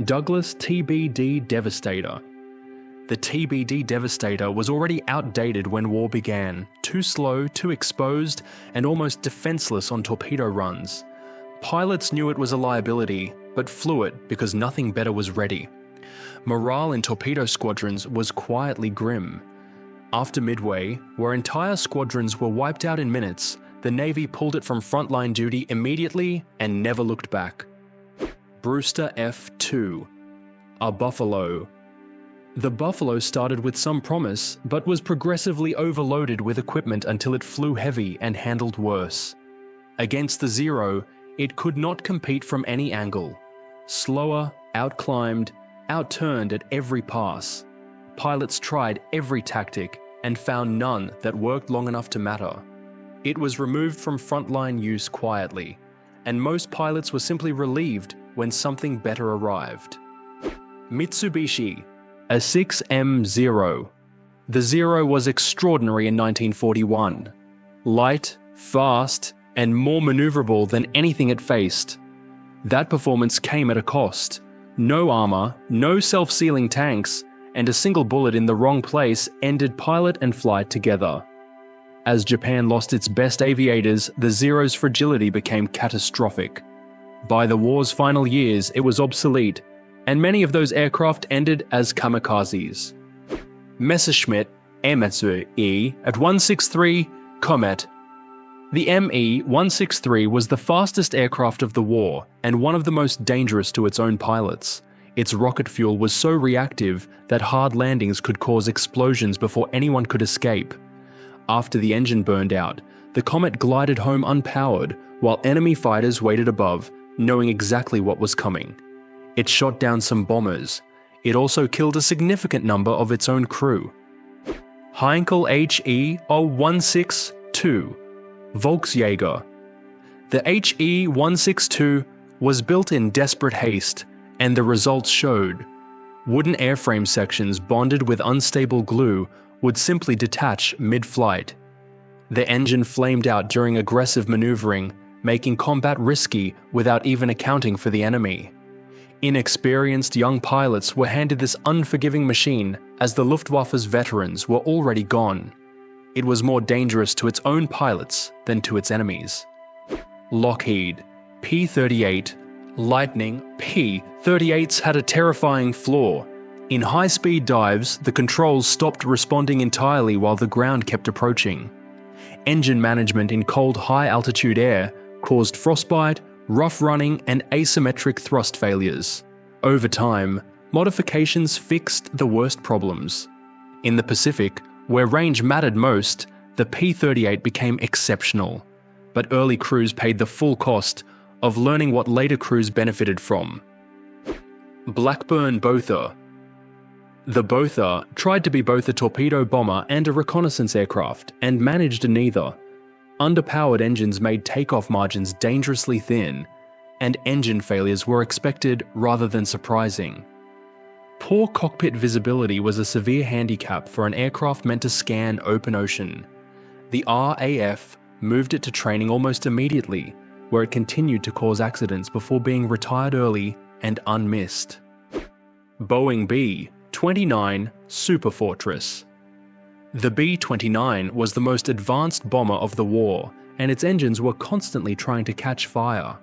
Douglas TBD Devastator. The TBD Devastator was already outdated when war began, too slow, too exposed, and almost defenseless on torpedo runs. Pilots knew it was a liability, but flew it because nothing better was ready. Morale in torpedo squadrons was quietly grim. After Midway, where entire squadrons were wiped out in minutes, the Navy pulled it from frontline duty immediately and never looked back. Brewster F2A Buffalo. The Buffalo started with some promise, but was progressively overloaded with equipment until it flew heavy and handled worse. Against the Zero, it could not compete from any angle. Slower, outclimbed, outturned at every pass. Pilots tried every tactic and found none that worked long enough to matter. It was removed from frontline use quietly, and most pilots were simply relieved when something better arrived. Mitsubishi A6M Zero. The Zero was extraordinary in 1941. Light, fast, and more maneuverable than anything it faced. That performance came at a cost. No armor, no self-sealing tanks, and a single bullet in the wrong place ended pilot and flight together. As Japan lost its best aviators, the Zero's fragility became catastrophic. By the war's final years, it was obsolete, and many of those aircraft ended as kamikazes. Messerschmitt Mitsubishi at 163 Komet. The Me-163 was the fastest aircraft of the war and one of the most dangerous to its own pilots. Its rocket fuel was so reactive that hard landings could cause explosions before anyone could escape. After the engine burned out, the Komet glided home unpowered while enemy fighters waited above, knowing exactly what was coming. It shot down some bombers. It also killed a significant number of its own crew. Heinkel HE-162 Volksjäger. The HE-162 was built in desperate haste, and the results showed. Wooden airframe sections bonded with unstable glue would simply detach mid-flight. The engine flamed out during aggressive maneuvering, making combat risky without even accounting for the enemy. Inexperienced young pilots were handed this unforgiving machine as the Luftwaffe's veterans were already gone. It was more dangerous to its own pilots than to its enemies. Lockheed P-38 Lightning. P-38s had a terrifying flaw. In high-speed dives, the controls stopped responding entirely while the ground kept approaching. Engine management in cold, high-altitude air caused frostbite, rough running, and asymmetric thrust failures. Over time, modifications fixed the worst problems. In the Pacific, where range mattered most, the P-38 became exceptional, but early crews paid the full cost of learning what later crews benefited from. Blackburn Botha. The Botha tried to be both a torpedo bomber and a reconnaissance aircraft, and managed neither. Underpowered engines made takeoff margins dangerously thin, and engine failures were expected rather than surprising. Poor cockpit visibility was a severe handicap for an aircraft meant to scan open ocean. The RAF moved it to training almost immediately, where it continued to cause accidents before being retired early and unmissed. Boeing B-29 Superfortress. The B-29 was the most advanced bomber of the war, and its engines were constantly trying to catch fire.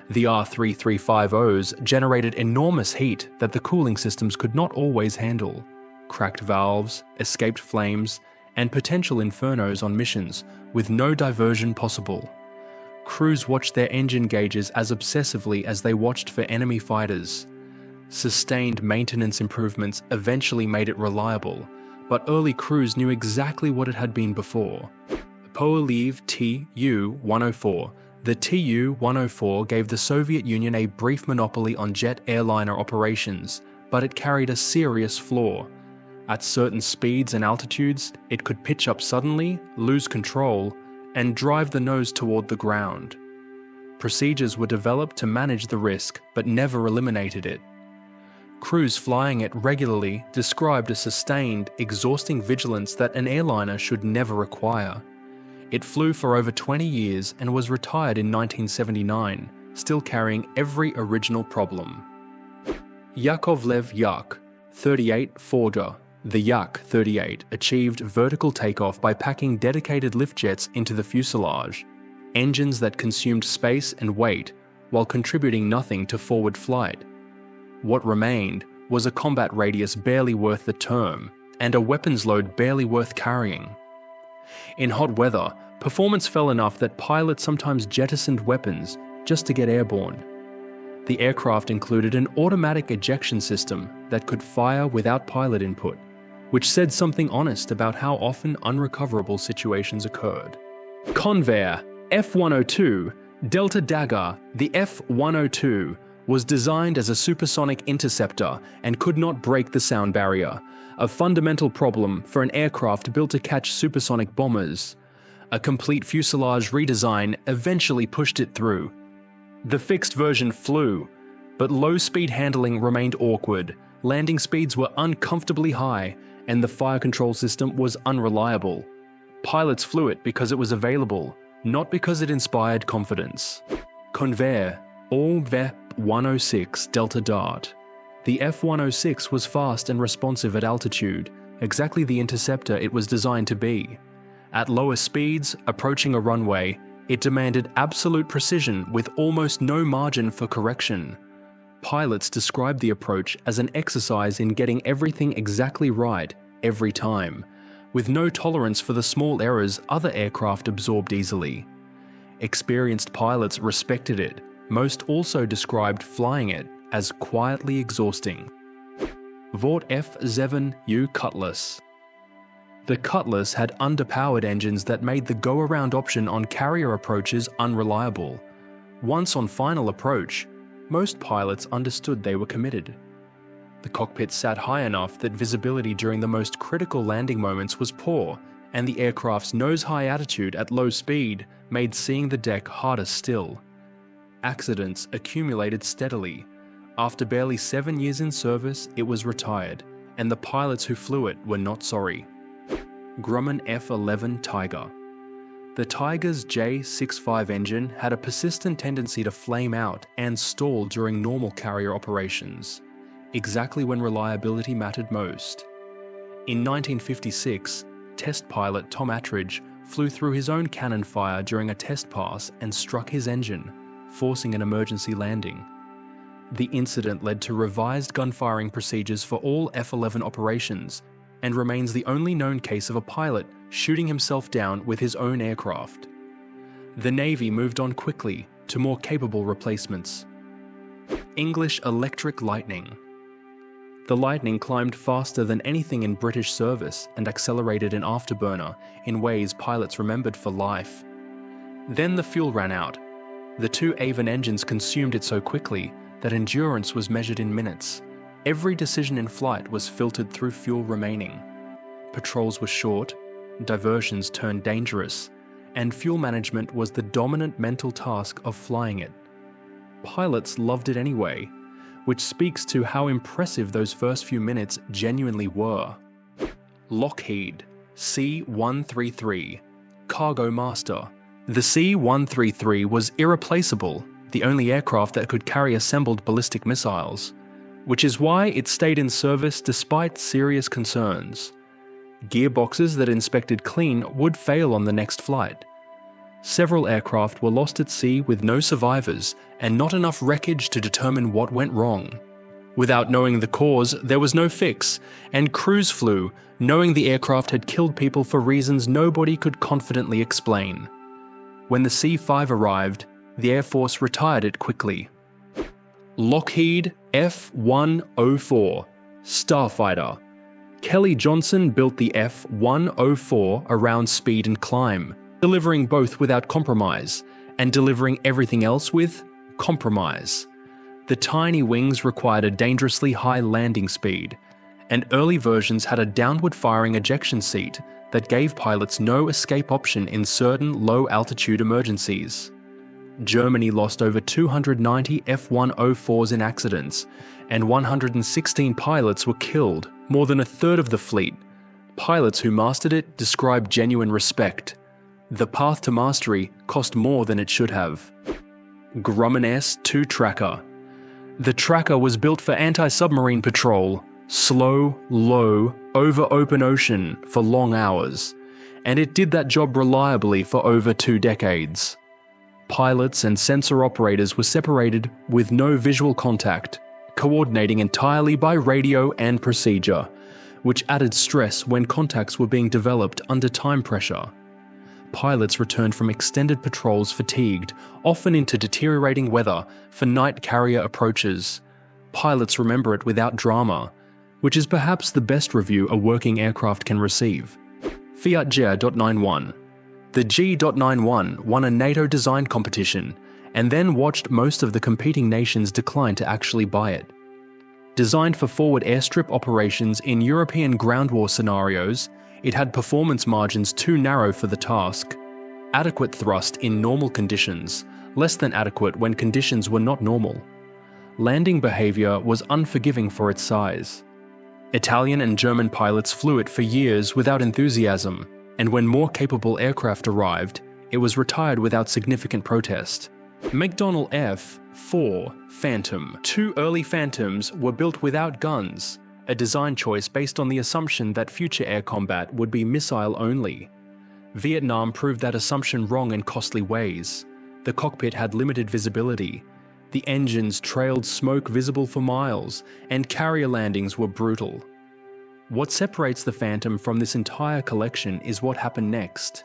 The R-3350s generated enormous heat that the cooling systems could not always handle. Cracked valves, escaped flames, and potential infernos on missions with no diversion possible. Crews watched their engine gauges as obsessively as they watched for enemy fighters. Sustained maintenance improvements eventually made it reliable, but early crews knew exactly what it had been before. Poiliv Tu-104. The Tu-104 gave the Soviet Union a brief monopoly on jet airliner operations, but it carried a serious flaw. At certain speeds and altitudes, it could pitch up suddenly, lose control, and drive the nose toward the ground. Procedures were developed to manage the risk, but never eliminated it. Crews flying it regularly described a sustained, exhausting vigilance that an airliner should never require. It flew for over 20 years and was retired in 1979, still carrying every original problem. Yakovlev Yak 38 Forger. The Yak 38 achieved vertical takeoff by packing dedicated lift jets into the fuselage, engines that consumed space and weight while contributing nothing to forward flight. What remained was a combat radius barely worth the term and a weapons load barely worth carrying. In hot weather, performance fell enough that pilots sometimes jettisoned weapons just to get airborne. The aircraft included an automatic ejection system that could fire without pilot input, which said something honest about how often unrecoverable situations occurred. Convair F-102 Delta Dagger. The F-102 was designed as a supersonic interceptor and could not break the sound barrier, a fundamental problem for an aircraft built to catch supersonic bombers. A complete fuselage redesign eventually pushed it through. The fixed version flew, but low-speed handling remained awkward, landing speeds were uncomfortably high, and the fire control system was unreliable. Pilots flew it because it was available, not because it inspired confidence. Convair All-VEP 106 Delta Dart. The F-106 was fast and responsive at altitude, exactly the interceptor it was designed to be. At lower speeds, approaching a runway, it demanded absolute precision with almost no margin for correction. Pilots described the approach as an exercise in getting everything exactly right every time, with no tolerance for the small errors other aircraft absorbed easily. Experienced pilots respected it. Most also described flying it as quietly exhausting. Vought F-7U Cutlass. The Cutlass had underpowered engines that made the go-around option on carrier approaches unreliable. Once on final approach, most pilots understood they were committed. The cockpit sat high enough that visibility during the most critical landing moments was poor, and the aircraft's nose-high attitude at low speed made seeing the deck harder still. Accidents accumulated steadily. After barely 7 years in service, it was retired, and the pilots who flew it were not sorry. Grumman F-11 Tiger. The Tiger's J65 engine had a persistent tendency to flame out and stall during normal carrier operations, exactly when reliability mattered most. In 1956, test pilot Tom Attridge flew through his own cannon fire during a test pass and struck his engine, forcing an emergency landing. The incident led to revised gunfiring procedures for all F-11 operations and remains the only known case of a pilot shooting himself down with his own aircraft. The Navy moved on quickly to more capable replacements. English Electric Lightning. The Lightning climbed faster than anything in British service and accelerated an afterburner in ways pilots remembered for life. Then the fuel ran out. The two Avon engines consumed it so quickly that endurance was measured in minutes. Every decision in flight was filtered through fuel remaining. Patrols were short, diversions turned dangerous, and fuel management was the dominant mental task of flying it. Pilots loved it anyway, which speaks to how impressive those first few minutes genuinely were. Lockheed C-133 Cargo Master. The C-133 was irreplaceable, the only aircraft that could carry assembled ballistic missiles, which is why it stayed in service despite serious concerns. Gearboxes that inspected clean would fail on the next flight. Several aircraft were lost at sea with no survivors and not enough wreckage to determine what went wrong. Without knowing the cause, there was no fix, and crews flew, knowing the aircraft had killed people for reasons nobody could confidently explain. When the C-5 arrived, the Air Force retired it quickly. Lockheed F-104 Starfighter. Kelly Johnson built the F-104 around speed and climb, delivering both without compromise, and delivering everything else with compromise. The tiny wings required a dangerously high landing speed, and early versions had a downward-firing ejection seat that gave pilots no escape option in certain low-altitude emergencies. Germany lost over 290 F-104s in accidents, and 116 pilots were killed, more than a third of the fleet. Pilots who mastered it described genuine respect. The path to mastery cost more than it should have. Grumman S-2 Tracker. The tracker was built for anti-submarine patrol, slow, low, over open ocean for long hours, and it did that job reliably for over 2 decades. Pilots and sensor operators were separated with no visual contact, coordinating entirely by radio and procedure, which added stress when contacts were being developed under time pressure. Pilots returned from extended patrols fatigued, often into deteriorating weather, for night carrier approaches. Pilots remember it without drama, which is perhaps the best review a working aircraft can receive. Fiat G.91. The G.91 won a NATO-designed competition and then watched most of the competing nations decline to actually buy it. Designed for forward airstrip operations in European ground war scenarios, it had performance margins too narrow for the task. Adequate thrust in normal conditions, less than adequate when conditions were not normal. Landing behavior was unforgiving for its size. Italian and German pilots flew it for years without enthusiasm, and when more capable aircraft arrived, it was retired without significant protest. McDonnell F-4 Phantom. 2 early Phantoms were built without guns, a design choice based on the assumption that future air combat would be missile only. Vietnam proved that assumption wrong in costly ways. The cockpit had limited visibility. The engines trailed smoke visible for miles, and carrier landings were brutal. What separates the Phantom from this entire collection is what happened next.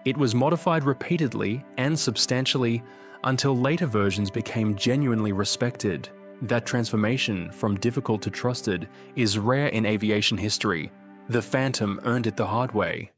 It was modified repeatedly and substantially until later versions became genuinely respected. That transformation from difficult to trusted is rare in aviation history. The Phantom earned it the hard way.